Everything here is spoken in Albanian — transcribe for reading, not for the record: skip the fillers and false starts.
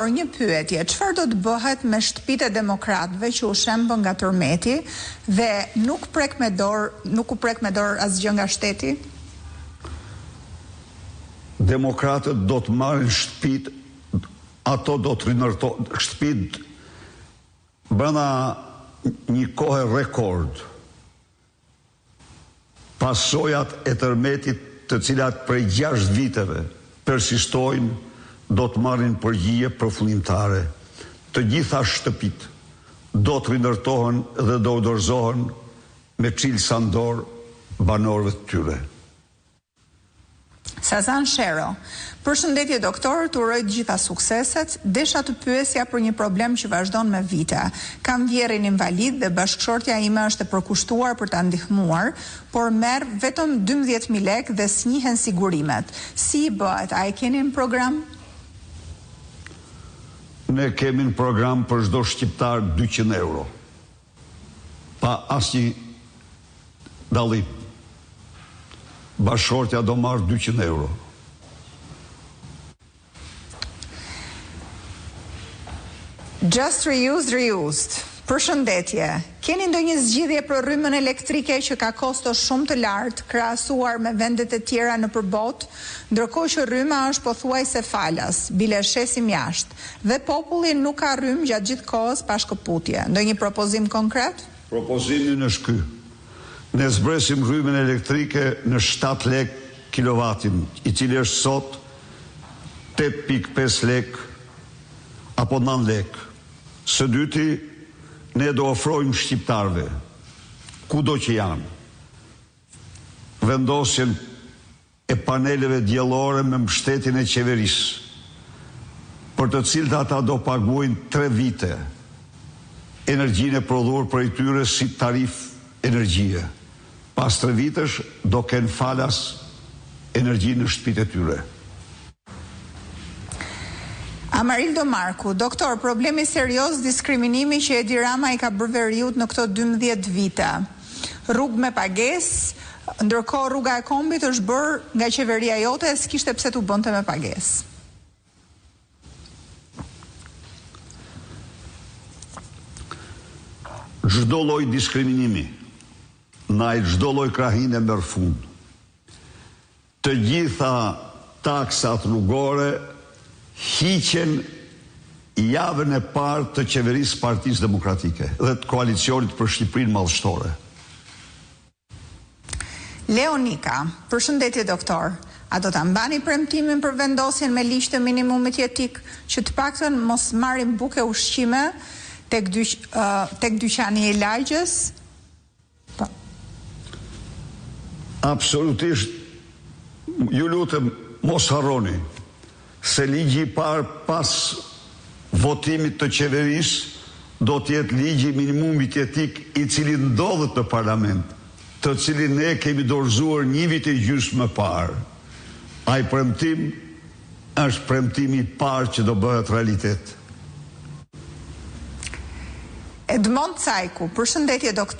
Një pyetje, çfarë do të bëhet me shtëpitë e demokratëve që u shembën nga tërmeti dhe nuk u prek me dorë asgjë nga shteti? Demokratët do të marrin shtëpitë, ato do të rinërtojnë shtëpitë brenda një kohe rekord. Pasojat e tërmetit, të cilat prej 6 viteve persistojnë, do të marrin përgjigje përfundimtare. Të gjitha shtëpit do të rinërtohen dhe do u dorëzohen me çilë sandor banorëve të tyre. Sazan Shero, përshëndetje doktor, të uroj të gjitha sukseset, desha të pyesja për një problem që vazhdon me vite. Kam vjerin invalid dhe bashkëshortja ime është e përkushtuar për ta ndihmuar, por merr vetëm 12.000 lekë dhe s'njihen sigurimet. Si i bëhet? A e keni në program? Ne kemi në program për çdo shqiptar 200 euro. Pa asnjë dallim. Bashkëshortja do marrë 200 euro. Just reused. Përshëndetje. Keni ndonjë zgjidhje për rrymën elektrike që ka kosto shumë të lartë krahasuar me vendet e tjera nëpër botë, ndërkohë që rryma është pothuajse falas, bile shesim jashtë, dhe populli nuk ka rrymë gjatë gjithë kohës pa shkëputje. Ndonjë propozim konkret? Propozimi është ky. Ne zbresim rrymën elektrike në 7 lek kilovatin, i cili është sot 8.5 lek apo 9 lek. Së dyti, ne do ofrojmë shqiptarve, kudo që janë, vendosjen e paneleve diellore me mbështetjen e qeverisë, për të cilët ata do paguajnë 3 vite energjinë e prodhuar prej tyre si tarif energjie. Pas 3 vitesh do kenë falas energjinë në shtëpitë e tyre. Amarildo Marku, doktor, problemi serioz diskriminimi që Edi Rama i ka bërë veriut në këto 12 vite. Rrugë me pagesë, ndërkohë rruga e Kombit është bërë nga qeveria jote, s'kishte pse t'u bënte me pagesë. Çdo lloj diskriminimi, çdo lloj krahine merr fund. Të gjitha taksat rrugore hiqen javën e parë të qeverisë Partisë Demokratike dhe të koalicionit për Shqipërinë Madhështore. Leonika, përshëndetje doktor. A do ta mbani premtimin për vendosjen me ligj të minimumit jetik, që të paktën mos marrin buke ushqime tek dyqani i lagjes? Absolutisht, ju lutem mos harroni se ligji i parë pas votimit të qeverisë do të jetë ligji minimumit jetik i cili ndodhet në parlament, të cilin ne kemi dorëzuar 1 vit e gjysmë më parë. Ai premtim është premtimi i parë që do bëhet realitet. Edmond Cajku, përshëndetje doktor.